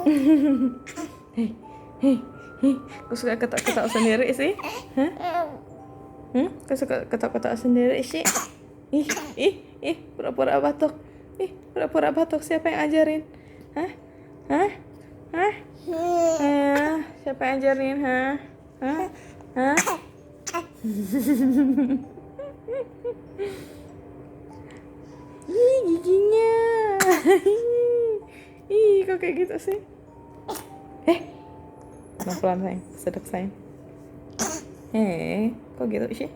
Hei, hei, hei. Kau suka ketawa-ketawa sendiri sih? Hah? Kau suka ketawa-ketawa sendiri sih? Ih, pura-pura batuk. Ih, pura-pura batuk. Siapa yang ajarin? Hah? Hah? Hah? Siapa yang ajarin? Hah? Hah? Hah? Ih, giginya. Ih, kok kayak gitu sih? Pelan-pelan sayang, sedap sayang. Kok gitu sih?